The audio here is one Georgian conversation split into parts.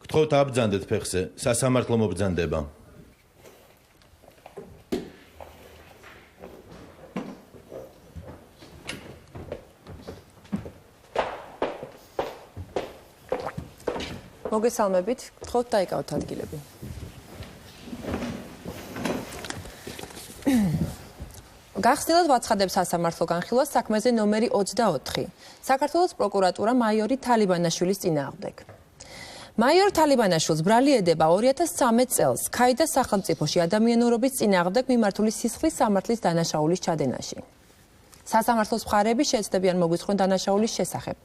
გთხოვთ აბრძანდეთ ფეხზე, სასამართლო მობრძანდება. მოგესალმებით, გთხოვთ დაიკავოთ ადგილები. გახსნილად ვაცხადებ სასამართლო განხილვას საქმეზე ნომერი 24. საქართველოს პროკურატურა მაიორი თალიბანაშვილის წინააღმდეგ. მაიორ თალიბანაშვილს ბრალი ედება 2013 წელს ქაიდას სახელმწიფოში ადამიანურობის წინააღმდეგ მიმართული სისხლის სამართლის დანაშაულის ჩადენაში. სასამართლოს მხარეები შეეცდებიან მოგვიწყონ დანაშაულის შესახებ.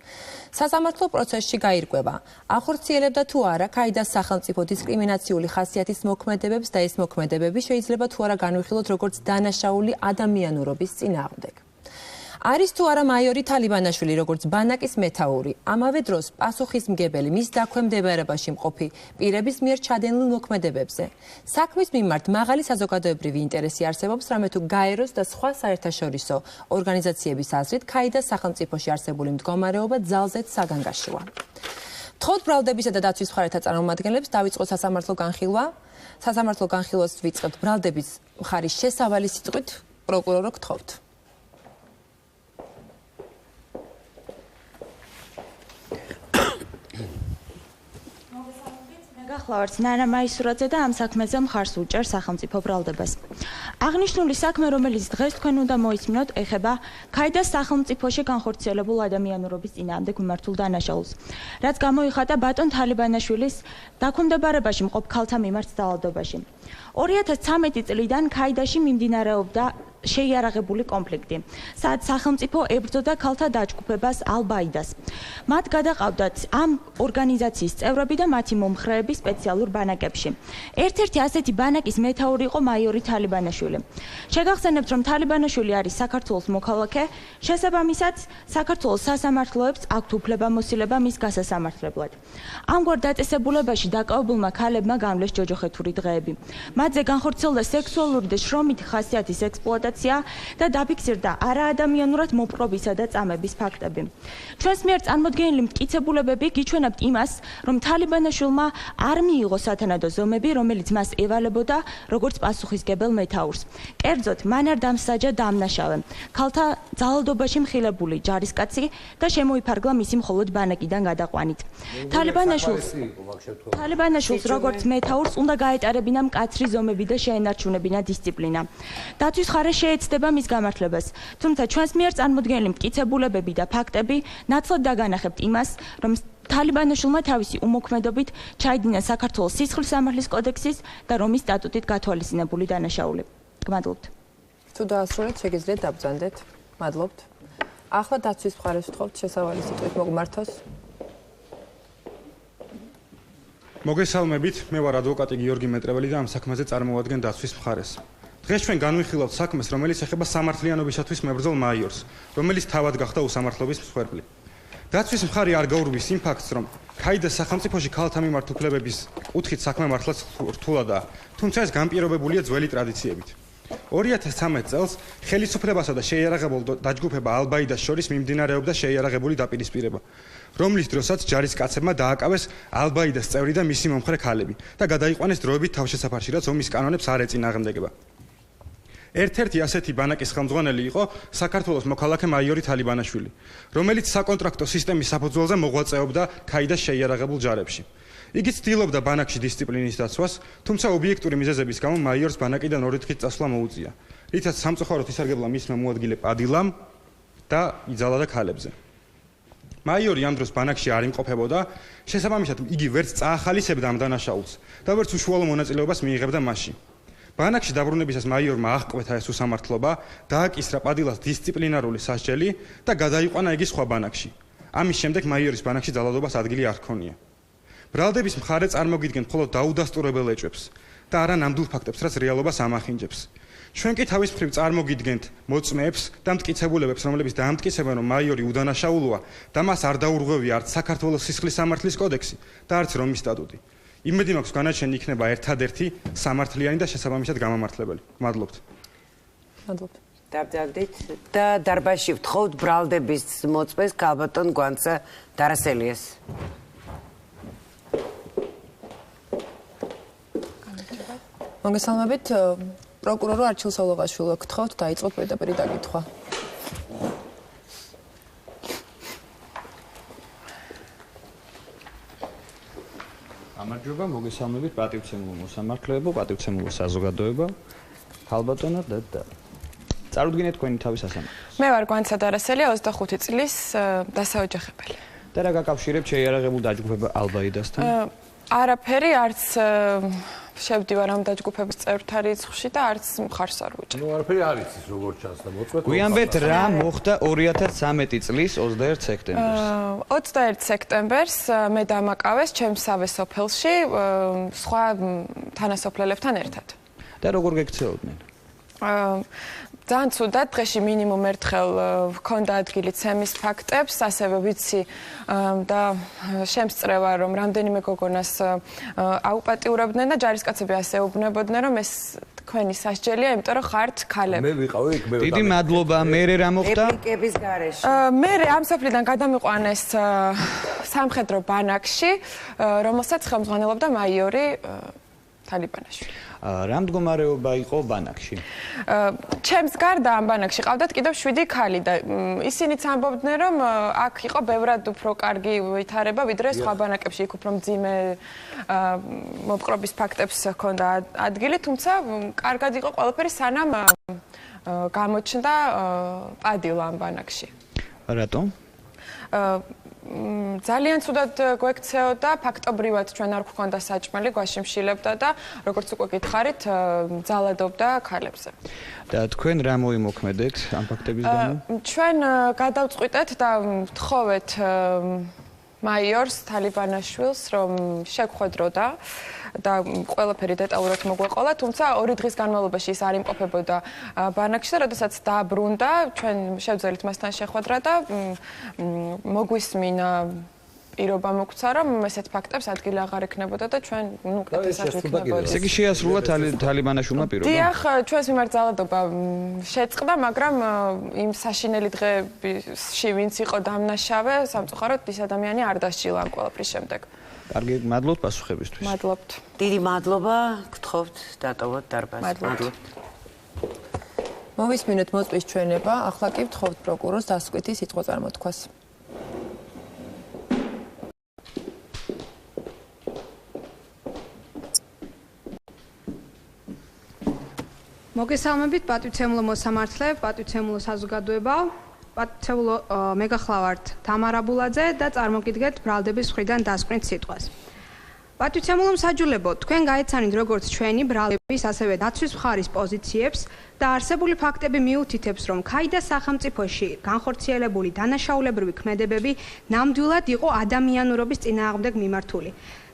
სასამართლო პროცესში გაირკვევა, ახორციელებდა თუ არა ქაიდას სახელმწიფო დისკრიმინაციული ხასიათის მოქმედებებს და ეს მოქმედებები შეიძლება თუ არა განვიხილოთ როგორც დანაშაული ადამიანურობის წინააღმდეგ. არის თუ არა მაიორი თალიბანაშვილი როგორც ბანაკის მეთაური, ამავე დროს პასუხისმგებელი მის დაქვემდებარებაში მყოფი პირების მიერ ჩადენილ მოქმედებებზე. საქმის მიმართ მაღალი საზოგადოებრივი ინტერესი არსებობს, რამე თუ გაეროს და სხვა საერთაშორისო ორგანიზაციების აზრით, ქაიდას სახელმწიფოში არსებული მდგომარეობა ძალზედ საგანგაშოა. გთხოვთ ბრალდებისა და დაცვის მხარეთა წარმომადგენლებს დავიწყოთ სასამართლო განხილვა. სასამართლო განხილვას ვიწყებთ ბრალდების მხარის შესავალი სიტყვით, პროკურორო გთხოვთ. გახლავართ ნანა მაისურაძე და ამ საქმეზე მხარს უჭერს სახელმწიფო ბრალდებას. აღნიშნული საქმე, რომელიც დღეს თქვენ უნდა მოისმინოთ, ეხება ქაიდას სახელმწიფოში განხორციელებულ ადამიანურობის წინააღმდეგ მიმართულ დანაშაულს, რაც გამოიხატა ბატონ თალიბანაშვილის დაქვემდებარებაში მყოფ ქალთა მიმართ ძალადობაში. 2013 წლიდან ქაიდაში მიმდინარეობდა შეიარაღებული კონფლიქტი, სადაც სახელმწიფო ებრძოდა ქალთა დაჯგუფებას ალ-ბაიდას. მათ გადაყავდათ ამ ორგანიზაციის წევრები და მათი მომხრეები სპეციალურ ბანაკებში. ერთ-ერთი ასეთი ბანაკის მეთაური იყო მაიორი თალიბანაშვილი. შეგახსენებთ, რომ თალიბანაშვილი არის საქართველოს მოქალაქე, შესაბამისად, საქართველოს სასამართლოებს აქვთ უფლებამოსილება მის გასასამართლებლად. ამგვარ დაწესებულებაში დაკავებულმა ქალებმა განვლეს ჯოჯოხეთური დღეები. მათზე განხორციელდა სექსუალური და შრომითი ხასიათის ექსპლუატაცია და დაფიქსირდა არაადამიანურად მოპყრობისა და წამების ფაქტები. ჩვენს მიერ წარმოდგენილი მტკიცებულებები გიჩვენებთ იმას, რომ თალიბანაშვილმა არ მიიღო სათანადო ზომები, რომელიც მას ევალებოდა როგორც პასუხისმგებელ მეთაურს. კერძოდ, მან არ დამსაჯა დამნაშავე, ქალთა ძალადობაში მხილებული ჯარისკაცი და შემოიფარგლა მისი მხოლოდ ბანაკიდან გადაყვანით. თალიბანაშვილს როგორც მეთაურს უნდა გაეტარებინა მკაცრი ზომები და შეენარჩუნებინა დისციპლინა. დაცვის მხარე შეეცდება მის გამართლებას, თუმცა ჩვენს მიერ წარმოდგენილი მტკიცებულებები და ფაქტები ნაცვლად დაგანახებთ იმას, რომ თალიბანაშვილმა თავისი უმოქმედობით ჩაიდინა საქართველოს სისხლის სამართლის კოდექსის და რომის სტატუტით გათვალისწინებული დანაშაული. გმადლობთ. თუ დაასრულეთ, შეგიძლიათ დაბრძანდეთ. მადლობთ. ახლა დაცვის მხარეს ვთხოვთ შესავალი სიტყვით მოგმართოს. მოგესალმებით, მე ვარ ადვოკატი გიორგი მეტრეველი და ამ საქმეზე წარმოვადგენ დაცვის მხარეს. დღეს ჩვენ განვიხილავთ საქმეს, რომელიც ეხება სამართლიანობისათვის მებრძოლ მაიორს, რომელიც თავად გახდა უსამართლობის მსხვერპლი. დაცვის მხარი არ გაურბის იმ ფაქტს, რომ ქაიდას სახელმწიფოში ქალთა მიმართ უფლებების კუთხით საქმე მართლაც რთულადაა, თუმცა ეს განპირობებულია ძველი ტრადიციებით. 2013 წელს ხელისუფლებასა და შეიარაღებულ დაჯგუფება ალ-ბაიდას შორის მიმდინარეობდა შეიარაღებული დაპირისპირება, რომლის დროსაც ჯარისკაცებმა დააკავეს ალ-ბაიდას წევრი და მისი მომხრე ქალები და გადაიყვანეს დროებით თავშესაფარში, რაც ომის კანონებს არ ეწინააღმდეგება. ერთ-ერთი ასეთი ბანაკის ხელმძღვანელი იყო საქართველოს მოქალაქე მაიორი თალიბანაშვილი, რომელიც საკონტრაქტო სისტემის საფუძველზე მოღვაწეობდა ქაიდას შეიარაღებულ ჯარებში. იგი ცდილობდა ბანაკში დისციპლინის დაცვას, თუმცა ობიექტური მიზეზების გამო მაიორს ბანაკიდან 2 დღით წასვლა მოუწია, რითაც სამწუხაროდ ისარგებლა მისმა მოადგილე პადილამ და იძალა ქალებზე. მაიორი ამ დროს ბანაკში არ იმყოფებოდა, შესაბამისად იგი ვერც წაახალისებდა ამ დანაშაულს და ვერც უშუალო მონაწილეობას მიიღებდა მასში. ბანაკში დაბრუნებისას მაიორმა აღკვეთა ეს უსამართლობა, დააკისრა პადილას დისციპლინარული სასჯელი და გადაიყვანა იგი სხვა ბანაკში. ამის შემდეგ მაიორის ბანაკში ძალადობას ადგილი არ ჰქონია. ბრალდების მხარე წარმოგიდგენთ მხოლოდ დაუდასტურებელ ეჭვებს და არა ნამდვილ ფაქტებს, რაც რეალობას ამახინჯებს. ჩვენ კი თავის მხრივ წარმოგიდგენთ მოწმეებს და მტკიცებულებებს, რომლებიც დაამტკიცებენ, რომ მაიორი უდანაშაულოა და მას არ დაურღვევია არც საქართველოს სისხლის სამართლის კოდექსი და არც რომის სტატუტი. იმედი მაქვს, განაჩენი იქნება ერთადერთი სამართლიანი და შესაბამისად გამამართლებელი. მადლობთ. მადლობთ. დაბრძანდით და დარბაზში ვთხოვთ ბრალდების მოწმეს ქალბატონ გვანცა დარასელიას. მოგესალმებით, პროკურორო არჩილ სოლოღაშვილო, გთხოვთ დაიწყოთ პირდაპირ დაკითხვა. გამარჯობა, მოგესალმებით პატივცემულო მოსამართლეებო, პატივცემულო საზოგადოება, ქალბატონო და წარუდგინეთ თქვენი თავის ასამართლოს. მე ვარ გვანცად არასელი, 25 წლის დასაოჯახებელი. და რა გაკავშირებთ შეიარაღებულ დაჯგუფება ალბაიდასთან? არაფერი, არც შევდივარ ამ დაჯგუფების წევრთა რიცხვში და არც მხარს არ ვუჭერ. ნუ არაფერი არ იცის როგორ ჩანს და მოწყვეტ. გვიანბეთ რა მოხდა 2013 წლის 21 სექტემბერს? 21 სექტემბერს მე დამაკავეს ჩემსავე სოფელში სხვა თანასოფლელებთან ერთად. და როგორ გექცეოდნენ? ძალიან ცუდად, დღეში მინიმუმ ერთხელ ვქონდა ადგილი ცემის ფაქტებს, ასევე ვიცი და შემსწრევა, რომ რამდენიმე გოგონას აუპატიურებდნენ და ჯარისკაცები ასე ეუბნებოდნენ, რომ ეს თქვენი სასჯელია, იმიტომ რომ ხართ ქალები. მე ვიყავი იქ, მე დიდი მადლობა, მე რა მოხდა? ეპლიკების გარეშე. მე ამ სოფლიდან გადამიყვანეს სამხედრო ბანაკში, რომელსაც ხელმძღვანელობდა მაიორი თალიბანაშვილი. რა მდგომარეობა იყო ბანაკში? ჩემს გარდა ამ ბანაკში ყავდათ კიდევ 7 ქალი და ისინიც ამბობდნენ, რომ აქ იყო ბევრად უფრო კარგი ვითარება, ვიდრე სხვა ბანაკებში, იქ უფრო მძიმე მოპყრობის ფაქტებს ჰქონდა ადგილი, თუმცა კარგად იყო ყველაფერი, სანამ გამოჩნდა პადილა ამ ბანაკში. რატომ? ძალიან ცუდად გვექცეოდა, ფაქტობრივად ჩვენ არ გვქონდა საჭმელი, გვაშიმშილებდა და როგორც უკვე გითხარით, ძალადობდა ქალებზე. და თქვენ რა მოიმოქმედეთ ამ ფაქტების გამო? ჩვენ გადავწყვიტეთ და ვთხოვეთ მაიორს თალიბანაშვილს, რომ შეგვხვედროდა და ყველაფერი დეტალურად მოგვეყოლა, თუმცა 2 დღის განმავლობაში ის არ იმყოფებოდა ბანაკში და როდესაც დაბრუნდა, ჩვენ შევძელით მასთან შეხვედრა და მოგვისმინა პირობა მოგვცა, რომ ესეთ ფაქტებს ადგილი აღარ ექნებოდა და ჩვენ უკეთესად ვიქნებოდით. ესე იგი შეასრულა თალიბანაშვილმა პირობა? დიახ, ჩვენს მიმართ ძალადობა შეწყდა, მაგრამ იმ საშინელი დღეებში ვინც იყო დამნაშავე, სამწუხაროდ ის ადამიანი არ დასჯილა ამ ყველაფრის შემდეგ. კარგი, მადლობთ პასუხებისთვის. მადლობთ. დიდი მადლობა, გთხოვთ დატოვოთ დარბაზი. მადლობთ. მოვისმინოთ მოწვევის ჩვენება, ახლა კი ვთხოვთ პროკურორს დასკვეთი სიტყვა წარმოთქვას. მოგესალმებით პატივცემულო მოსამართლე, პატივცემულო საზოგადოება, პატივცემულო მე გახლავართ თამარა ბულაძე და წარმოგიდგეთ ბრალდების მხრიდან დასკვნით სიტყვას. პატივცემულო მსაჯულებო, თქვენ გაეცანით როგორც ჩვენი ბრალდების, ასევე დაცვის მხარის პოზიციებს და არსებული ფაქტები მიუთითებს, რომ ქაიდას სახელმწიფოში განხორციელებული დანაშაულებრივი ქმედებები ნამდვილად იყო ადამიანურობის წინააღმდეგ მიმართული.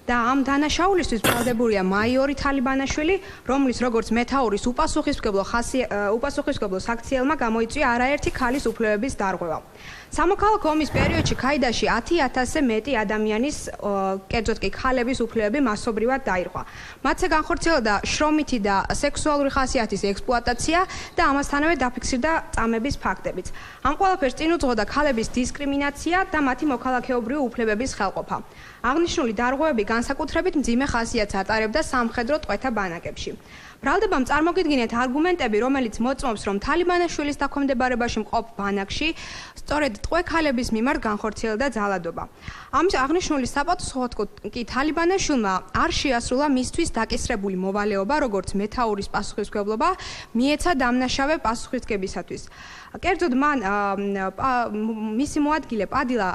და ამ დანაშაულისთვის ბრალდებულია მაიორი თალიბანაშვილი, რომლის როგორც მეთაურის უპასუხისმგებლო საქციელმა გამოიწვია არაერთი ქალის უფლებების დარღვევა. სამოქალაქო ომის პერიოდში ქაიდაში 10,000-ზე მეტი ადამიანის, კერძოდ კი ქალების უფლებები მასობრივად დაირღვა. მათზე განხორციელდა შრომითი და სექსუალური ხასიათის ექსპლუატაცია და ამასთანავე დაფიქსირდა წამების ფაქტებიც. ამ ყველაფერს წინ უძღოდა ქალების დისკრიმინაცია და მათი მოქალაქეობრივი უფლებების ხელყოფა. აღნიშნული დარღვევები განსაკუთრებით მძიმე ხასიათს ატარებდა სამხედრო ტყვეთა ბანაკებში. ბრალდებამ წარმოგიდგინეთ არგუმენტები, რომელიც მოწმობს, რომ თალიბანაშვილის დაქვემდებარებაში მყოფ ბანაკში სწორედ ტყვე ქალების მიმართ განხორციელდა ძალადობა. ამის აღნიშნული საპასუხოდ კი თალიბანაშვილმა არ შეასრულა მისთვის დაკისრებული მოვალეობა, როგორც მეთაურის პასუხისმგებლობა, მიეცა დამნაშავე პასუხისმგებისათვის. კერძოდ მან მისი მოადგილე პადილა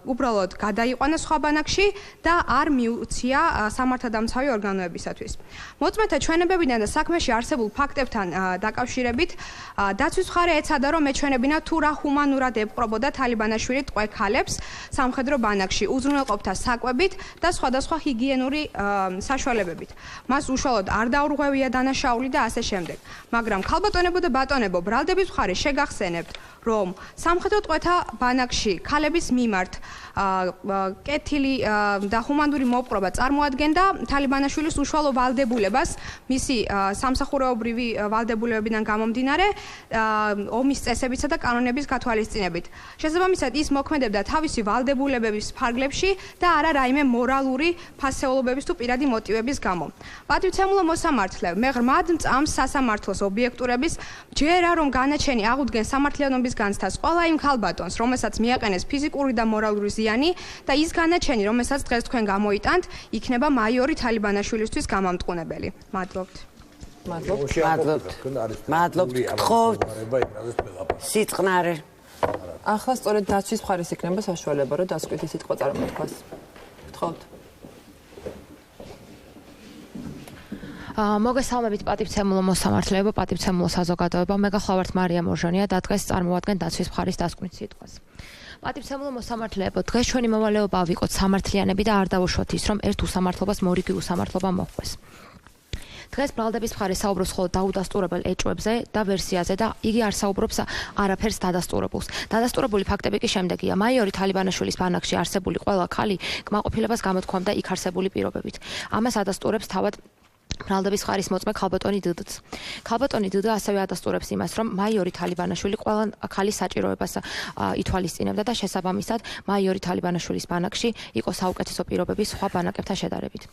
უბრალოდ გადაიყვანა სხვა ბანაკში და არ მიუცია სამართალდამცავი ორგანოებისათვის. მოწმეთა ჩვენებებიდან და საქმეში არსებულ ფაქტებთან დაკავშირებით დაცვის მხარე ეცადა, რომ ეჩვენებინა თუ რა ჰუმანურად ეპყრობოდა თალიბანაშვილი ტყვე ქალებს სამხედრო ბანაკში უზრუნველყოფთა საკვებით და სხვადასხვა ჰიგიენური საშუალებებით. მას უშუალოდ არ დაურღვევია დანაშაული და ასე შემდეგ. მაგრამ ქალბატონებო და ბატონებო, ბრალდების მხარე შეგახსენებთ, რომ სამხედრო ტყვეთა ბანაკში ქალების მიმართ კეთილი და ჰუმანური მოპყრობა წარმოადგენდა თალიბანაშვილის უშუალო ვალდებულებას მისი სამსახურეობრივი ვალდებულებებიდან გამომდინარე ომის წესებისა და კანონების გათვალისწინებით. შესაბამისად ის მოქმედებდა თავისი ვალდებულებების ფარგლებში და არა რაიმე მორალური ფასეულობების თუ პირადი მოტივების გამო. პატივცემულო მოსამართლე მე ღრმად მწამს სასამართლოს ობიექტურების ჯერა რომ განაჩენი აღუდგენ სამართლიანობის განცდას ყველა იმ ქალბატონს, რომელსაც მიაყენეს ფიზიკური და მორალური ზიანი და ის განაჩენი, რომელსაც დღეს თქვენ გამოიტანთ, იქნება მაიორი თალიბანაშვილისთვის გამამტყუნებელი. მადლობთ. მადლობთ. გთხოვთ. სიწყნარე. ახლა სწორედ დაცვის მხარის იქნება საშუალება, რომ დასკვეთი სიტყვა წარმოთქვას. გთხოვთ. მოგესალმებით პატივცემულო მოსამართლეებო, პატივცემულო საზოგადოებო. მე გახლავართ მარია მორჟანია და დღეს წარმოვადგენ დაცვის მხარის დასკვნით სიტყვას. პატივცემულო მოსამართლეებო, დღეს ჩვენი მოვალეობა ვიყოთ სამართლიანები და არ დავუშვათ ის, რომ ერთ უსამართლობას მორიგი უსამართლობა მოჰყვეს. დღეს ბრალდების მხარე საუბრობს მხოლოდ დაუდასტურებელ ეჭვებზე და ვერსიაზე და იგი არ საუბრობს არაფერს დადასტურებულს. დადასტურებული ფაქტები კი შემდეგია. მაიორი თალიბანაშვილის ბანაკში არსებული ყველა ქალი კმაყოფილებას გამოთქვამდა იქ არსებული პირობებით. ამას ადასტურებს თავად ბრალდების მხარის მოწმე ქალბატონი დდც. ქალბატონი დდ ასევე ადასტურებს იმას, რომ მაიორი თალიბანაშვილი ყველა ქალის საჭიროებას ითვალისწინებდა და შესაბამისად მაიორი თალიბანაშვილის ბანაკში იყო საუკეთესო პირობები სხვა ბანაკებთან შედარებით.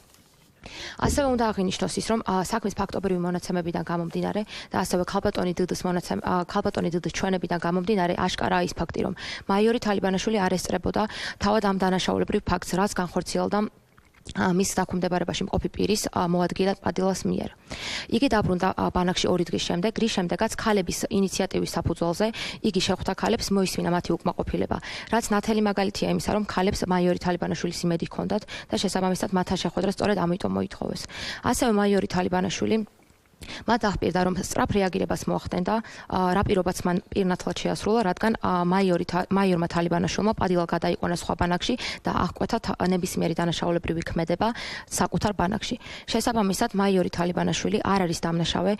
ასევე უნდა აღინიშნოს ის, რომ საქმის ფაქტობრივი მონაცემებიდან გამომდინარე და ასევე ქალბატონი დდ ჩვენებიდან გამომდინარე აშკარაა ის ფაქტი, რომ მაიორი თალიბანაშვილი არ ესწრებოდა თავად ამ დანაშაულებრივ ფაქტს, რაც განხორციელდა მის დაქვემდებარებაში მყოფი პირის მოადგილე პადილას მიერ. იგი დაბრუნდა ბანაკში 2 დღის შემდეგ, რის შემდეგაც ქალების ინიციატივის საფუძველზე იგი შეხვდა ქალებს მოისმინა მათი უკმაყოფილება, რაც ნათელი მაგალითია იმისა, რომ ქალებს მაიორი თალიბანაშვილის იმედი ჰქონდათ და შესაბამისად მათთან შეხვედრა სწორედ ამიტომ მოითხოვეს. ასევე მაიორი თალიბანაშვილი მათ აღპირდა, რომ სწრაფ რეაგირებას მოახდენდა, რა პირობაც მან პირნათლად შეასრულა, რადგან მაიორმა თალიბანაშვილმა პადილა გადაიყვანა სხვა ბანაკში და აღკვეთა ნებისმიერი დანაშაულებრივი ქმედება საკუთარ ბანაკში. შესაბამისად, მაიორი თალიბანაშვილი არ არის დამნაშავე,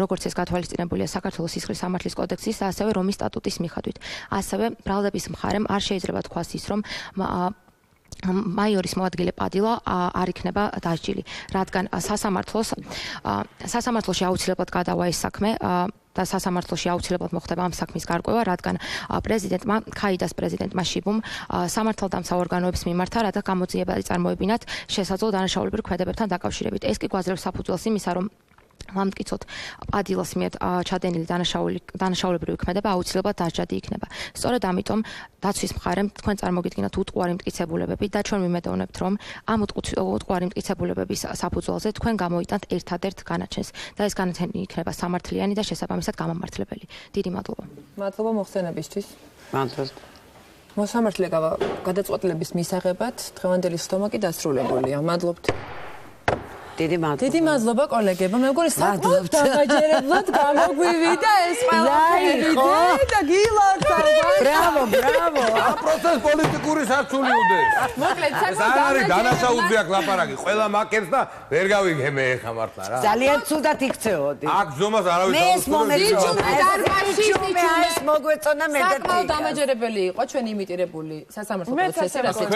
როგორც ეს გათვალისწინებულია საქართველოს სისხლის სამართლის კოდექსის და ასევე რომის სტატუტის მიხედვით. ასევე ბრალდების მხარემ არ შეიძლება თქვას ის, რომ მაიორის მოადგილე პადილა არ იქნება დასჯილი, რადგან სასამართლოში აუცილებლად გადავა ეს საქმე და სასამართლოში აუცილებლად მოხდება ამ საქმის გარკვევა, რადგან ქაიდას პრეზიდენტმა შიბუმ სამართალდამცავ ორგანოებს მიმართა, რათა გამოძიება წარმოებინათ შესაძლო დანაშაულებრივ ქმედებებთან დაკავშირებით. ეს კი გვაძლევს საფუძველს იმისა, რომ მამტკიცოთ პადილას მიერ ჩადენილი დანაშაულებრივი ქმედება აუცილებლად დასჯადი იქნება. სწორედ ამიტომ დაცვის მხარემ თქვენ წარმოგიდგინათ უტყუარი მტკიცებულებები და ჩვენ ვიმედოვნებთ, რომ ამ უტყუარი მტკიცებულებების საფუძველზე თქვენ გამოიტანთ ერთადერთ განაჩენს და ეს განაჩენი იქნება სამართლიანი და შესაბამისად გამამართლებელი. დიდი მადლობა. მადლობა მოხსენებისთვის. მადლობთ. მოსამართლე გადაწყვეტილების მისაღებად დღევანდელი სხდომა კი დასრულებულია. მადლობთ. დიდი მადლობა კოლეგებო. მე მგონი საკმაოდ დამაჯერებლად გამოგვივიდა ეს ყველაფერი და გილავთ ალბათ. ბრავო. ამ პროცესს პოლიტიკური სარცული უდეს. მოკლედ ეს არ არის დანაშაულებრივი ლაპარაკი. ყველა მაკებს და ვერ გავიგე მე ხა მართლა რა. ძალიან ცუდად იქცეოდი. აქ ზომას არავის ეს მოგვეწონა მე და საკმაოდ დამაჯერებელი იყო ჩვენი იმიტირებული სასამართლო პროცესი, რასაც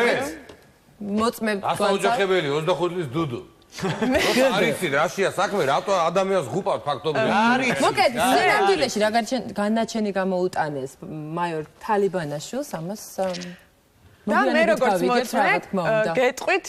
მოწმე ასე ოჯახებელი 25 წლის დუდუ. არიცი რაშია საქმე რატო ადამიანს ღუპავთ ფაქტობრივად მოკლედ ზენანდილეში რა განაჩენი გამოუტანეს მაიორ თალიბანაშვილს ამას და მე როგორც მოწმე გეტყვით